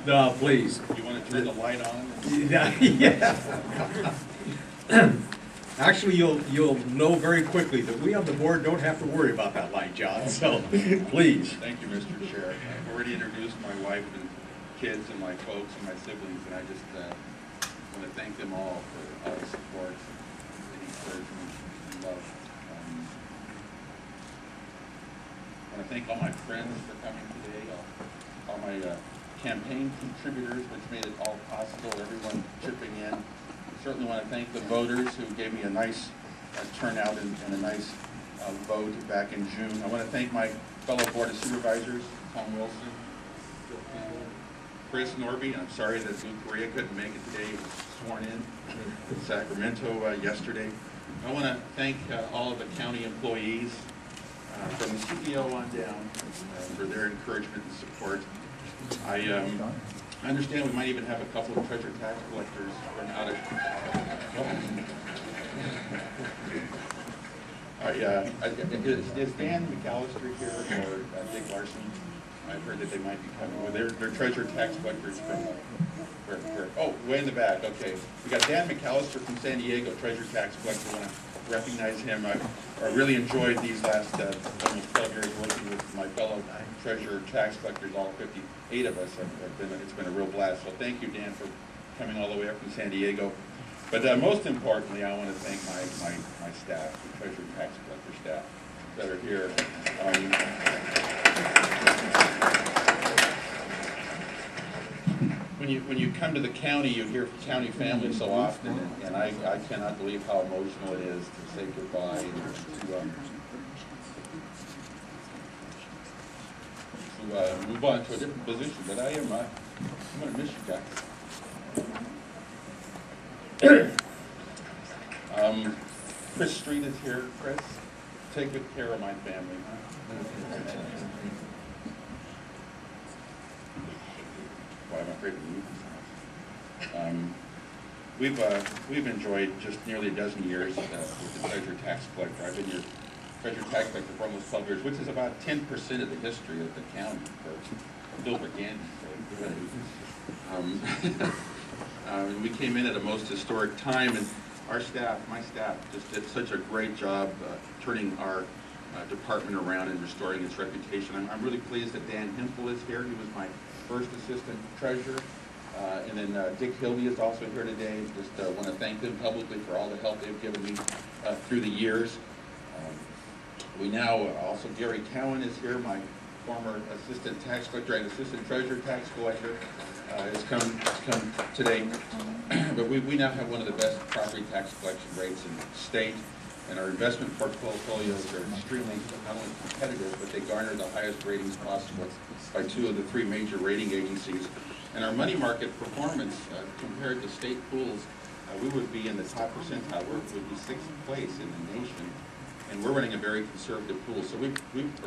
No, please. You want to turn the light on? Yeah. Actually, you'll know very quickly that we on the board don't have to worry about that light, John, so please. Thank you, Mr. Chair. I've already introduced my wife and kids and my folks and my siblings, and I just want to thank them all for all the support and encouragement and love. I want to thank all my friends for coming today, all my campaign contributors, which made it all possible, everyone chipping in. Certainly want to thank the voters who gave me a nice turnout and a nice vote back in June. I want to thank my fellow Board of Supervisors, Tom Wilson, Bill Campbell, Chris Norby. I'm sorry that Luke Correa couldn't make it today. He was sworn in Sacramento yesterday. I want to thank all of the county employees from the CEO on down for their encouragement and support. I understand we might even have a couple of treasure tax collectors from out of. Is Dan McAllister here or Dick Larson? I've heard that they might be coming. Well, they're treasure tax collectors from where? Oh, way in the back. Okay, we got Dan McAllister from San Diego, treasure tax collector. I want to recognize him. I really enjoyed these last almost 12 years working with my fellow treasurer tax collectors, all 58 of us. It's been a real blast. So thank you, Dan, for coming all the way up from San Diego. But most importantly, I want to thank my staff, the treasurer tax collector staff that are here. When you come to the county, you hear county family so often, and I cannot believe how emotional it is to say goodbye and to move on to a different position. But I'm going to miss you guys. Chris Street is here. Chris, take good care of my family. Boy, I'm afraid to leave this house. We've enjoyed just nearly a dozen years with the treasurer tax collector. I've been your treasurer tax collector for almost 12 years, which is about 10% of the history of the county for Bill McGandy's sake. And we came in at a most historic time, and our staff, my staff, just did such a great job turning our department around and restoring its reputation. I'm really pleased that Dan Hempel is here. He was my first assistant treasurer. And then Dick Hilby is also here today. Just want to thank them publicly for all the help they've given me through the years. We now, also Gary Cowan is here, my former assistant tax collector and assistant treasurer tax collector has come today. But we now have one of the best property tax collection rates in the state. And our investment portfolios are extremely not only competitive, but they garner the highest ratings possible by 2 of the 3 major rating agencies. And our money market performance compared to state pools, we would be in the top percentile. We would be 6th place in the nation. And we're running a very conservative pool. So we've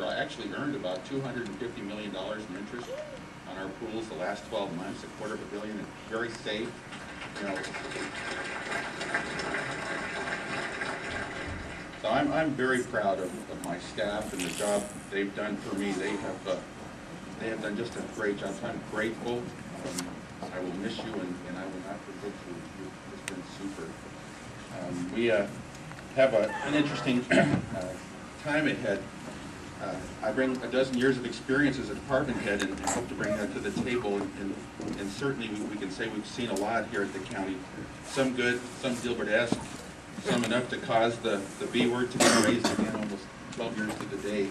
actually earned about $250 million in interest on our pools the last 12 months, $250 million, and very safe. You know. So I'm very proud of my staff and the job they've done for me. They have done just a great job. So I'm grateful. I will miss you, and I will not forget you. You've just been super. We have an interesting time ahead. I bring a dozen years of experience as a department head and hope to bring that to the table. And certainly we can say we've seen a lot here at the county. Some good, some Gilbert-esque, some enough to cause the B word to be raised again almost 12 years to the day.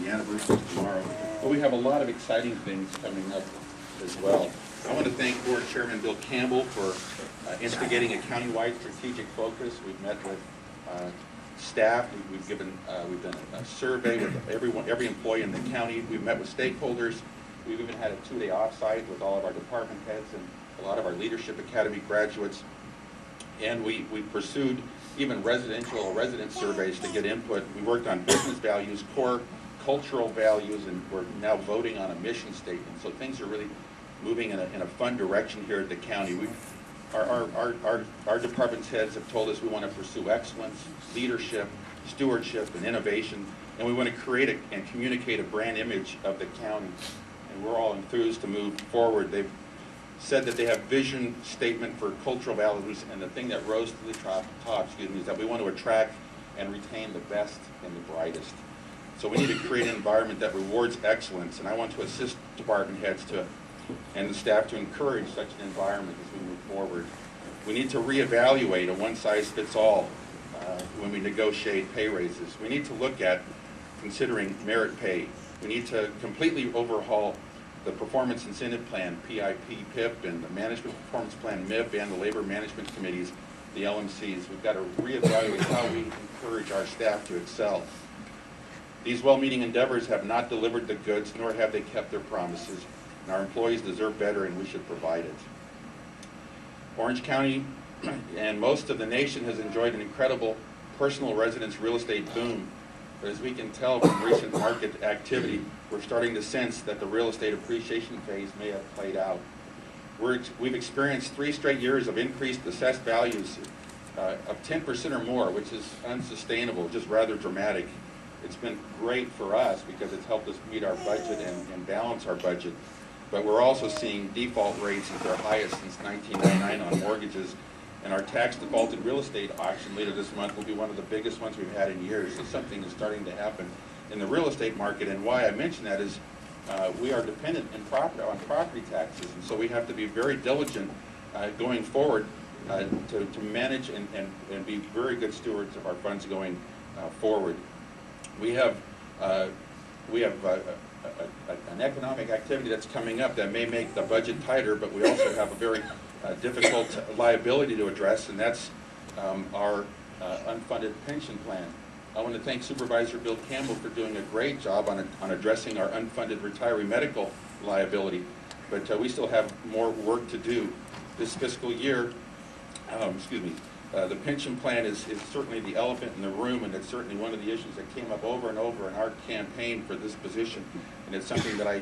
The anniversary is tomorrow. But we have a lot of exciting things coming up as well. I want to thank Board Chairman Bill Campbell for instigating a countywide strategic focus. We've met with staff. We've done a survey with every employee in the county. We've met with stakeholders. We've even had a 2-day offsite with all of our department heads and a lot of our Leadership Academy graduates. And we pursued even resident surveys to get input. We worked on business values, core cultural values, and we're now voting on a mission statement. So things are really moving in a fun direction here at the county. Our department's heads have told us we want to pursue excellence, leadership, stewardship, and innovation, and we want to create and communicate a brand image of the county. And we're all enthused to move forward. They've said that they have vision statement for cultural values, and the thing that rose to the top, is that we want to attract and retain the best and the brightest. So we need to create an environment that rewards excellence, and I want to assist department heads and the staff to encourage such an environment as we move forward. We need to reevaluate a one-size-fits-all when we negotiate pay raises. We need to look at considering merit pay. We need to completely overhaul the Performance Incentive Plan, PIP, PIP, and the Management Performance Plan, MIP, and the Labor Management Committees, the LMCs. We've got to reevaluate how we encourage our staff to excel. These well-meaning endeavors have not delivered the goods, nor have they kept their promises, and our employees deserve better, and we should provide it. Orange County and most of the nation has enjoyed an incredible personal residence real estate boom, but as we can tell from recent market activity, we're starting to sense that the real estate appreciation phase may have played out. We've experienced 3 straight years of increased assessed values of 10% or more, which is unsustainable, just rather dramatic. It's been great for us because it's helped us meet our budget and balance our budget. But we're also seeing default rates at their highest since 1999 on mortgages. And our tax defaulted real estate auction later this month will be one of the biggest ones we've had in years. So something is starting to happen in the real estate market. And why I mention that is we are dependent on property taxes. And so we have to be very diligent going forward to manage and be very good stewards of our funds going forward. We have an economic activity that's coming up that may make the budget tighter, but we also have a very difficult liability to address, and that's our unfunded pension plan. I want to thank Supervisor Bill Campbell for doing a great job on addressing our unfunded retiree medical liability, but we still have more work to do this fiscal year. The pension plan is certainly the elephant in the room, and it's certainly one of the issues that came up over and over in our campaign for this position, and it's something that I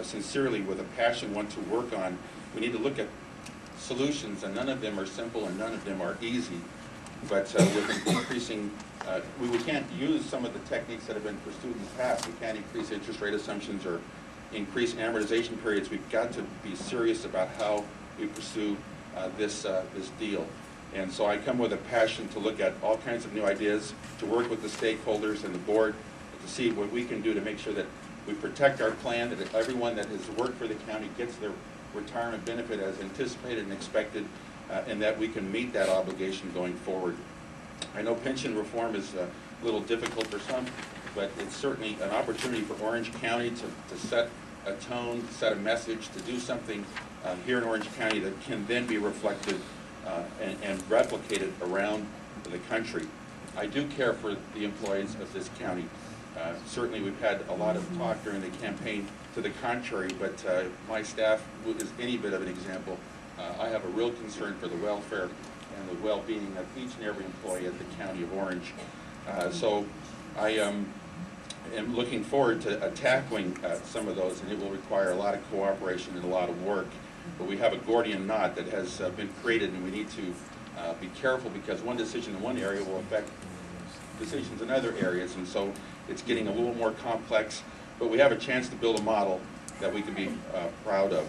sincerely, with a passion, want to work on. We need to look at solutions, and none of them are simple and none of them are easy, but with increasing, we can't use some of the techniques that have been pursued in the past. We can't increase interest rate assumptions or increase amortization periods. We've got to be serious about how we pursue this deal. And so I come with a passion to look at all kinds of new ideas, to work with the stakeholders and the board to see what we can do to make sure that we protect our plan, that everyone that has worked for the county gets their retirement benefit as anticipated and expected, and that we can meet that obligation going forward. I know pension reform is a little difficult for some, but it's certainly an opportunity for Orange County to set a tone, set a message, to do something here in Orange County that can then be reflected and replicated around the country. I do care for the employees of this county. Certainly we've had a lot of talk during the campaign to the contrary, but my staff is any bit of an example. I have a real concern for the welfare and the well-being of each and every employee at the County of Orange. So I am looking forward to tackling some of those, and it will require a lot of cooperation and a lot of work. But we have a Gordian knot that has been created, and we need to be careful because one decision in one area will affect decisions in other areas, and so it's getting a little more complex, but we have a chance to build a model that we can be proud of.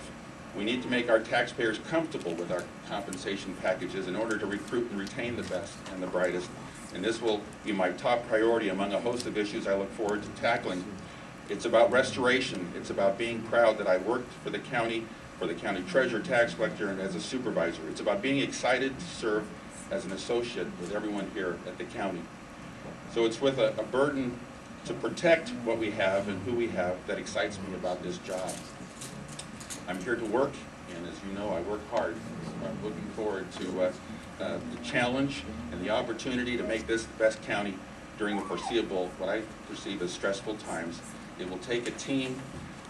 We need to make our taxpayers comfortable with our compensation packages in order to recruit and retain the best and the brightest, and this will be my top priority among a host of issues I look forward to tackling. It's about restoration. It's about being proud that I worked for the county treasurer, tax collector, and as a supervisor. It's about being excited to serve as an associate with everyone here at the county. So it's with a burden to protect what we have and who we have that excites me about this job. I'm here to work, and as you know, I work hard. I'm looking forward to the challenge and the opportunity to make this the best county during the foreseeable, what I perceive as stressful times. It will take a team,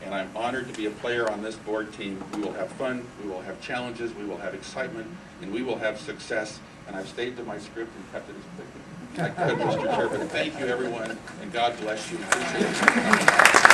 and I'm honored to be a player on this board team. We will have fun, we will have challenges, we will have excitement, and we will have success. And I've stayed to my script and kept it as quick as I could, Mr. Chairman. Thank you, everyone, and God bless you. Appreciate it.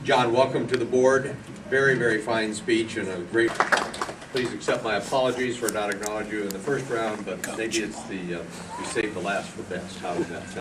John, welcome to the board. Very, very fine speech and a great, please accept my apologies for not acknowledging you in the first round, but maybe it's the, we saved the last for best. How does that sound?